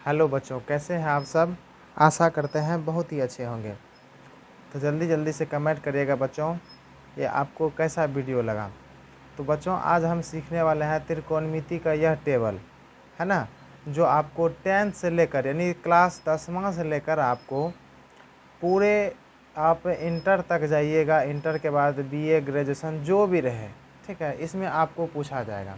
Hello बच्चों, कैसे हैं आप सब। आशा करते हैं बहुत ही अच्छे होंगे। तो जल्दी जल्दी से कमेंट करिएगा बच्चों, ये आपको कैसा वीडियो लगा। तो बच्चों, आज हम सीखने वाले हैं त्रिकोणमिति का यह टेबल, है ना, जो आपको 10th से लेकर यानी क्लास 10वां से लेकर आपको पूरे आप इंटर तक जाइएगा। इंटर के बाद बीए ग्रेजुएशन जो भी रहे, ठीक है, इसमें आपको पूछा जाएगा।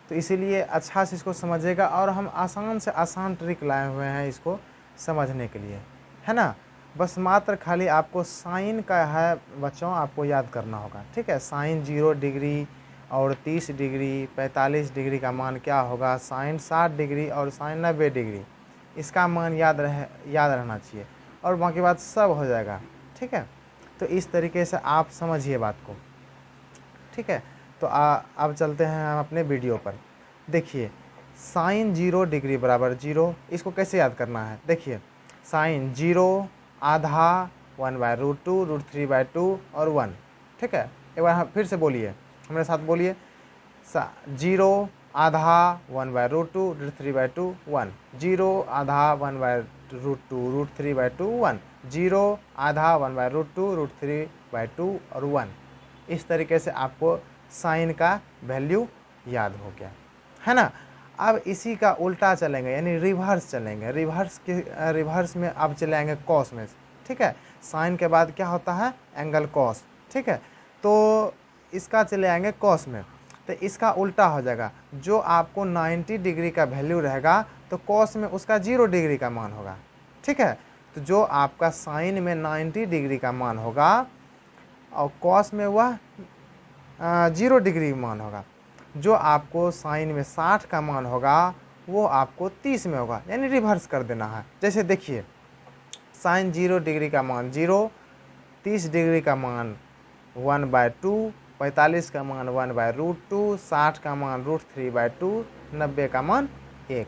तो इसीलिए अच्छा से इसको समझिएगा, और हम आसान से आसान ट्रिक लाए हुए हैं इसको समझने के लिए, है ना। बस मात्र खाली आपको साइन का है बच्चों, आपको याद करना होगा, ठीक है। साइन 0 डिग्री और 30 डिग्री 45 डिग्री का मान क्या होगा, साइन 60 डिग्री और साइन 90 डिग्री, इसका मान याद रहना चाहिए, और बाकी बात सब हो जाएगा, ठीक है। तो इस तरीके से आप समझिए बात को, ठीक है। तो अब चलते हैं हम अपने वीडियो पर। देखिए, साइन 0 डिग्री बराबर 0, इसको कैसे याद करना है। देखिए, साइन 0 आधा 1/√2 √3/2 और 1, ठीक है। एक बार फिर से बोलिए, हमारे साथ बोलिए। 0 आधा 1/√2 √3/2 1, 0 आधा 1/√2 √3/2 1, 0 आधा 1/√2 √3/2 और 1। इस तरीके से आपको साइन का वैल्यू याद हो गया, है ना। अब इसी का उल्टा चलेंगे, यानी रिवर्स चलेंगे। रिवर्स में अब चलेंगे कॉस में, ठीक है। साइन के बाद क्या होता है, एंगल कॉस, ठीक है। तो इसका चले आएंगे कॉस में, तो इसका उल्टा हो जाएगा। जो आपको 90 डिग्री का वैल्यू रहेगा तो कॉस में उसका 0 डिग्री का मान होगा, ठीक है। तो जो आपका साइन में 90 डिग्री का मान होगा और कॉस में वह 0 डिग्री मान होगा। जो आपको साइन में 60 का मान होगा वो आपको 30 में होगा, यानी रिवर्स कर देना है। जैसे देखिए, साइन 0 डिग्री का मान 0, 30 डिग्री का मान 1/2, 45 का मान 1/√2, 60 का मान √3/2, 90 का मान 1।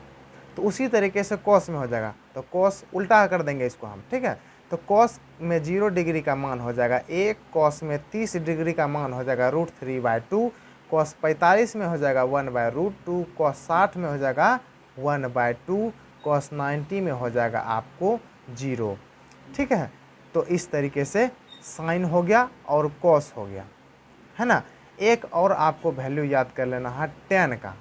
तो उसी तरीके से कॉस में हो जाएगा, तो कॉस उल्टा कर देंगे इसको हम, ठीक है। तो कॉस में 0 डिग्री का मान हो जाएगा 1, कॉस में 30 डिग्री का मान हो जाएगा √3/2, कॉस 45 में हो जाएगा 1/√2, कॉस 60 में हो जाएगा 1/2, कॉस 90 में हो जाएगा आपको 0, ठीक है। तो इस तरीके से साइन हो गया और कॉस हो गया, है ना। एक और आपको वैल्यू याद कर लेना है tan का,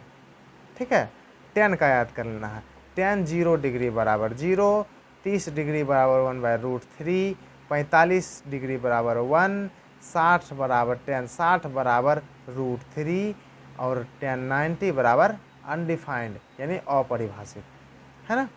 ठीक है। tan का याद कर लेना है। tan 0 डिग्री बराबर 0, 30 डिग्री बराबर 1/√3, 45 डिग्री बराबर 1, 60 बराबर tan 60 बराबर √3 और tan 90 बराबर अनडिफाइंड यानी अपरिभाषित, है ना।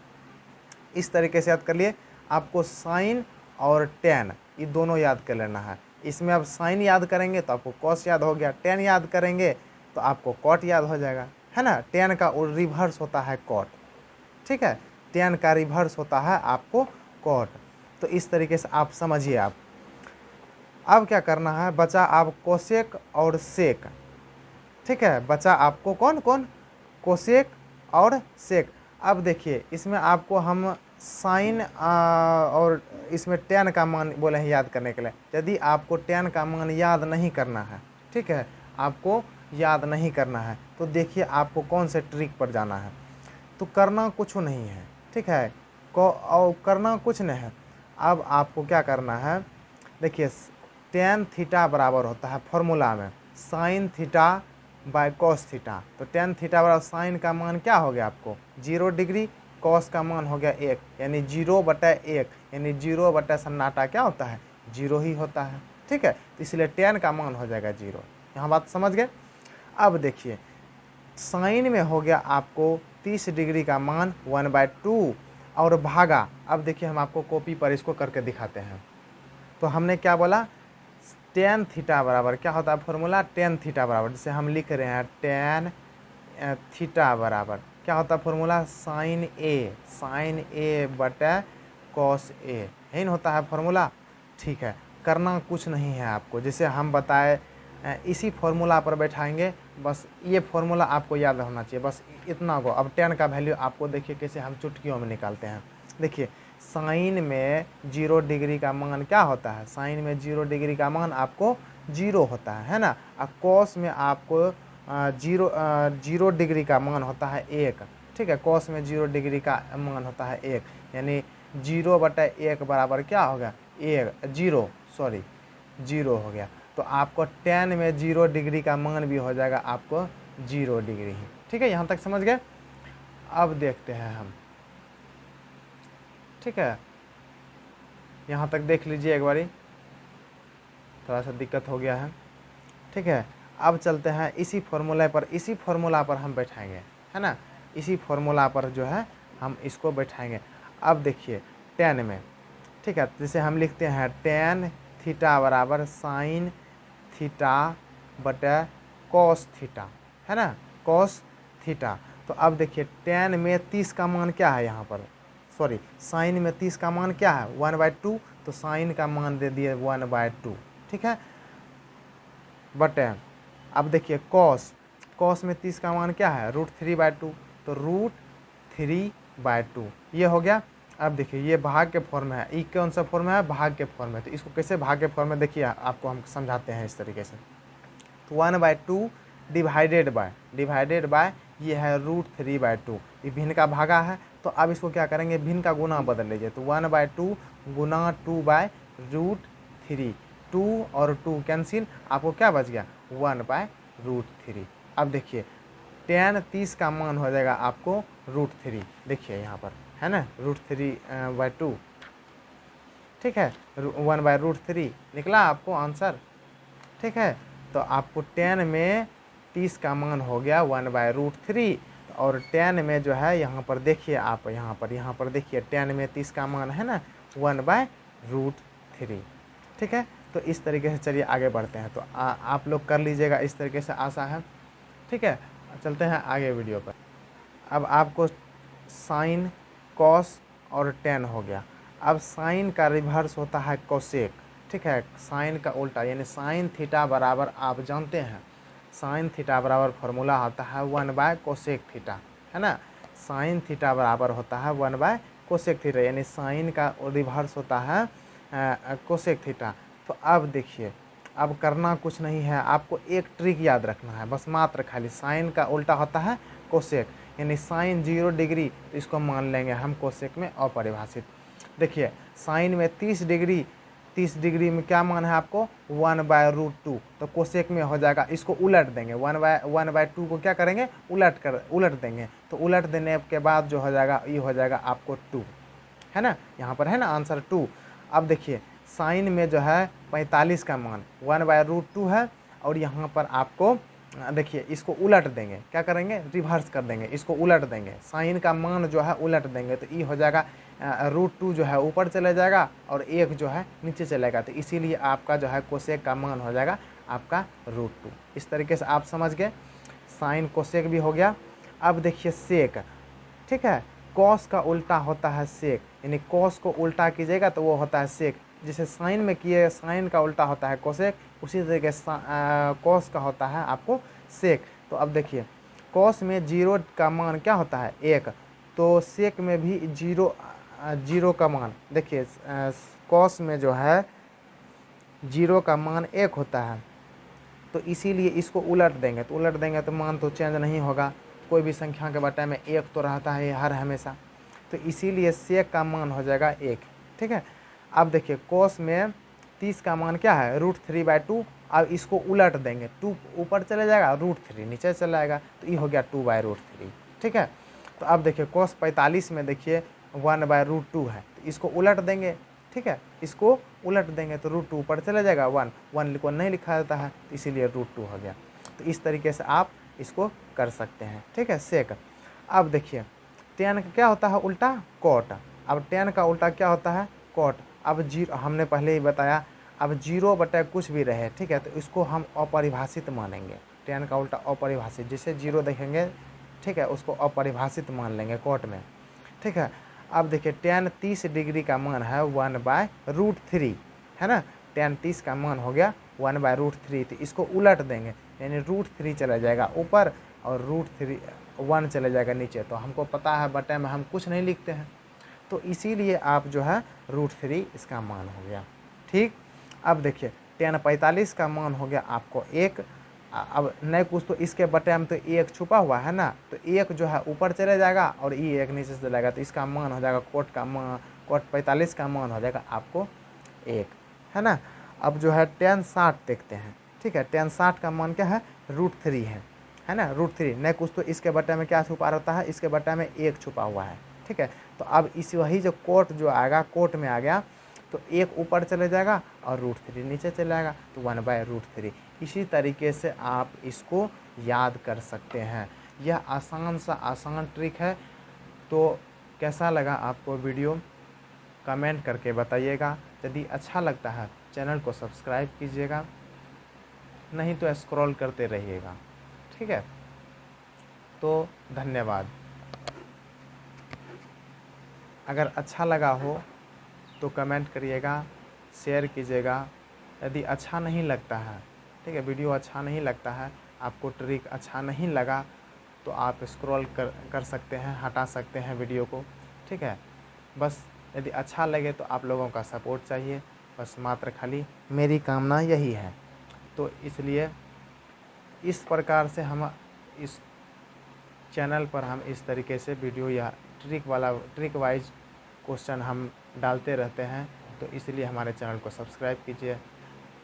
इस तरीके से याद कर लिए। आपको साइन और tan ये दोनों याद कर लेना है। इसमें अब साइन याद करेंगे तो आपको कॉस याद हो गया, tan याद करेंगे तो आपको कॉट याद हो जाएगा, है ना। tan का रिवर्स होता है कॉट, ठीक है। tan का रिवर्स होता है आपको कॉट। तो इस तरीके से आप समझिए। आप अब क्या करना है, बचा आप कोसेक और सेक, ठीक है। बचा आपको कौन कौन, कोसेक और सेक। अब देखिए, इसमें आपको हम साइन और इसमें tan का मान बोले हैं याद करने के लिए। यदि आपको tan का मान याद नहीं करना है, ठीक है, आपको याद नहीं करना है, तो देखिए आपको कौन से ट्रिक पर जाना है। तो करना कुछ नहीं है, ठीक है, और करना कुछ नहीं है। अब आपको क्या करना है, देखिए tan थीटा बराबर होता है फॉर्मूला में sine theta by cos theta. तो tan थीटा बराबर साइन का मान क्या हो गया आपको 0 डिग्री, कॉस का मान हो गया 1, यानी 0/1, यानी 0/सन्नाटा क्या होता है 0 ही होता है, ठीक है। तो इसलिए tan का मान हो जाएगा 0। यहाँ बात समझ गए। अब देखिए, साइन में हो गया आपको 30 डिग्री का मान 1/2 और भागा। अब देखिए, हम आपको कॉपी पर इसको करके दिखाते हैं। तो हमने क्या बोला, tan थीटा बराबर क्या होता है फॉर्मूला, tan थीटा बराबर, जैसे हम लिख रहे हैं tan थीटा बराबर क्या होता है फॉर्मूला, साइन ए बटा कॉस ए, यही न होता है फॉर्मूला, ठीक है। करना कुछ नहीं है आपको, जैसे हम बताए इसी फॉर्मूला पर बैठाएंगे, बस ये फॉर्मूला आपको याद होना चाहिए, बस इतना को। अब tan का वैल्यू आपको देखिए कैसे हम चुटकियों में निकालते हैं। देखिए, साइन में 0 डिग्री का मान क्या होता है, साइन में 0 डिग्री का मान आपको 0 होता है ना। और कॉस में आपको 0 डिग्री का मान होता है 1, ठीक है। कॉस में 0 डिग्री का मान होता है 1, यानी 0/1 बराबर क्या होगा 1, 0 सॉरी 0 हो गया। तो आपको tan में 0 डिग्री का मान भी हो जाएगा आपको 0 डिग्री ही। ठीक है, यहाँ तक समझ गए। अब देखते हैं हम, ठीक है, यहाँ तक देख लीजिए एक बारी, थोड़ा सा दिक्कत हो गया है। ठीक है, अब चलते हैं इसी फॉर्मूला पर हम बैठाएंगे, है ना। इसी फॉर्मूला पर जो है हम इसको बैठाएंगे। अब देखिए tan में, ठीक है, जैसे हम लिखते हैं tan थीटा बराबर साइन थीटा बटा कॉस थीटा, है ना, कॉस थीटा। तो अब देखिए tan में 30 का मान क्या है यहाँ पर, सॉरी साइन में 30 का मान क्या है 1/2, तो साइन का मान दे दिए 1/2, ठीक है। बटे अब देखिए कॉस में 30 का मान क्या है √3/2, तो √3/2 ये हो गया। अब देखिए ये भाग के फॉर्म में है, ई कौन सा फॉर्म में है, भाग के फॉर्म में। तो इसको कैसे भाग के फॉर्म में, देखिए आपको हम समझाते हैं इस तरीके से। तो 1/2 डिवाइडेड बाय ये है √3/2, ये भिन्न का भागा है। तो अब इसको क्या करेंगे, भिन्न का गुना बदल लीजिए। तो 1/2 गुना 2/√3, 2 और 2 कैंसिल, आपको क्या बच गया 1/√3। अब देखिए tan 30 का मान हो जाएगा आपको √3, देखिए यहाँ पर है ना √3/2, ठीक है, 1/√3 निकला आपको आंसर। ठीक है, तो आपको tan में 30 का मान हो गया 1/√3, और tan में जो है यहाँ पर देखिए आप, यहाँ पर देखिए tan में 30 का मान है ना 1/√3। ठीक है, तो इस तरीके से चलिए आगे बढ़ते हैं। तो आप लोग कर लीजिएगा इस तरीके से, आशा है। ठीक है, चलते हैं आगे वीडियो पर। अब आपको साइन कॉस और tan हो गया। अब साइन का रिवर्स होता है कोसेक, ठीक है, साइन का उल्टा, यानी साइन थीटा बराबर, आप जानते हैं साइन थीटा बराबर फॉर्मूला होता है 1/कोसेक थीटा, है ना। साइन थीटा बराबर होता है 1/कोसेक थीटा, यानी साइन का रिवर्स होता है कोसेक थीटा। तो अब देखिए, अब करना कुछ नहीं है, आपको एक ट्रिक याद रखना है बस, मात्र खाली साइन का उल्टा होता है कोसेक, यानी साइन 0 डिग्री, तो इसको मान लेंगे हम कोसेक में अपरिभाषित। देखिए साइन में 30 डिग्री में क्या मान है आपको 1/√2, तो कोसेक में हो जाएगा, इसको उलट देंगे 1/2 को क्या करेंगे उलट देंगे। तो उलट देने के बाद जो हो जाएगा ये हो जाएगा आपको 2, है ना, यहाँ पर है ना आंसर 2। अब देखिए साइन में जो है 45 का मान 1/√2 है, और यहाँ पर आपको देखिए इसको उलट देंगे, क्या करेंगे रिवर्स कर देंगे, इसको उलट देंगे, साइन का मान जो है उलट देंगे। तो ये हो जाएगा √2 जो है ऊपर चले जाएगा और 1 जो है नीचे चलेगा, तो इसीलिए आपका जो है कोसेक का मान हो जाएगा आपका √2। इस तरीके से आप समझ गए, साइन कोसेक भी हो गया। अब देखिए सेक, ठीक है, कॉस का उल्टा होता है सेक, यानी कॉस को उल्टा कीजिएगा तो वो होता है सेक। जैसे साइन में किए, साइन का उल्टा होता है कोसेक, उसी तरीके कॉस का होता है आपको सेक। तो अब देखिए कॉस में 0 का मान क्या होता है 1, तो सेक में भी 0 का मान, देखिए कॉस में जो है 0 का मान 1 होता है, तो इसीलिए इसको उलट देंगे। तो उलट देंगे तो मान तो चेंज नहीं होगा, कोई भी संख्या के बटे में 1 तो रहता है हर हमेशा, तो इसीलिए सेक का मान हो जाएगा 1। ठीक है, अब देखिए कॉस में 30 का मान क्या है √3/2, अब इसको उलट देंगे, 2 ऊपर चले जाएगा √3 नीचे चला जाएगा, तो ये हो गया 2/√3। ठीक है, तो अब देखिए cos 45 में देखिए 1/√2 है, तो इसको उलट देंगे। ठीक है, इसको उलट देंगे तो √2 ऊपर चला जाएगा, 1 को नहीं लिखा जाता है, तो इसीलिए √2 हो गया। तो इस तरीके से आप इसको कर सकते हैं। ठीक है, सेक। अब देखिए tan का क्या होता है उल्टा कॉट, अब tan का उल्टा क्या होता है कॉट। अब 0 हमने पहले ही बताया, अब 0 बटे कुछ भी रहे, ठीक है, तो इसको हम अपरिभाषित मानेंगे, tan का उल्टा अपरिभाषित, जैसे 0 देखेंगे, ठीक है, उसको अपरिभाषित मान लेंगे कोट में। ठीक है, अब देखिए tan 30 डिग्री का मान है 1/√3, है ना, tan 30 का मान हो गया 1/√3, तो इसको उलट देंगे, यानी √3 चला जाएगा ऊपर और √1 चले जाएगा नीचे। तो हमको पता है बटे में हम कुछ नहीं लिखते हैं, तो इसीलिए आप जो है √3 इसका मान हो गया। ठीक, अब देखिए tan 45 का मान हो गया आपको 1, अब नहीं कुछ तो इसके बटे में तो एक छुपा हुआ है ना, तो एक जो है ऊपर चले जाएगा और ये एक नीचे से जाएगा, तो इसका मान हो जाएगा कोट का मान, कोट 45 का मान हो जाएगा आपको 1, है ना। अब जो है tan 60 देखते हैं, ठीक है। tan 60 का मान क्या है, √3 है ना, √3। नहीं कुछ तो इसके बटे में क्या छुपा रहता है, इसके बटे में 1 छुपा हुआ है, ठीक है। तो अब इस वही जो कोट जो आएगा, कोट में आ गया तो 1 ऊपर चले जाएगा और √3 नीचे चले जाएगा, तो 1/√3। इसी तरीके से आप इसको याद कर सकते हैं। यह आसान सा आसान ट्रिक है। तो कैसा लगा आपको वीडियो, कमेंट करके बताइएगा। यदि अच्छा लगता है चैनल को सब्सक्राइब कीजिएगा, नहीं तो स्क्रॉल करते रहिएगा, ठीक है। तो धन्यवाद। अगर अच्छा लगा हो तो कमेंट करिएगा, शेयर कीजिएगा। यदि अच्छा नहीं लगता है, ठीक है, वीडियो अच्छा नहीं लगता है, आपको ट्रिक अच्छा नहीं लगा, तो आप स्क्रॉल कर सकते हैं, हटा सकते हैं वीडियो को, ठीक है। बस यदि अच्छा लगे तो आप लोगों का सपोर्ट चाहिए, बस मात्र खाली मेरी कामना यही है। तो इसलिए इस प्रकार से हम इस चैनल पर हम इस तरीके से वीडियो या ट्रिक वाइज क्वेश्चन हम डालते रहते हैं। तो इसलिए हमारे चैनल को सब्सक्राइब कीजिए।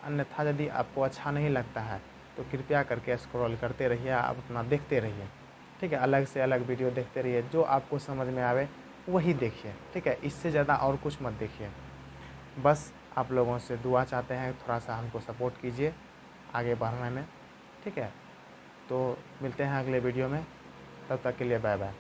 अन्यथा यदि आपको अच्छा नहीं लगता है तो कृपया करके स्क्रॉल करते रहिए, आप अपना देखते रहिए, ठीक है। अलग से अलग वीडियो देखते रहिए, जो आपको समझ में आवे वही देखिए, ठीक है। इससे ज़्यादा और कुछ मत देखिए। बस आप लोगों से दुआ चाहते हैं, थोड़ा सा हमको सपोर्ट कीजिए आगे बढ़ने में, ठीक है। तो मिलते हैं अगले वीडियो में, तब तक के लिए बाय बाय।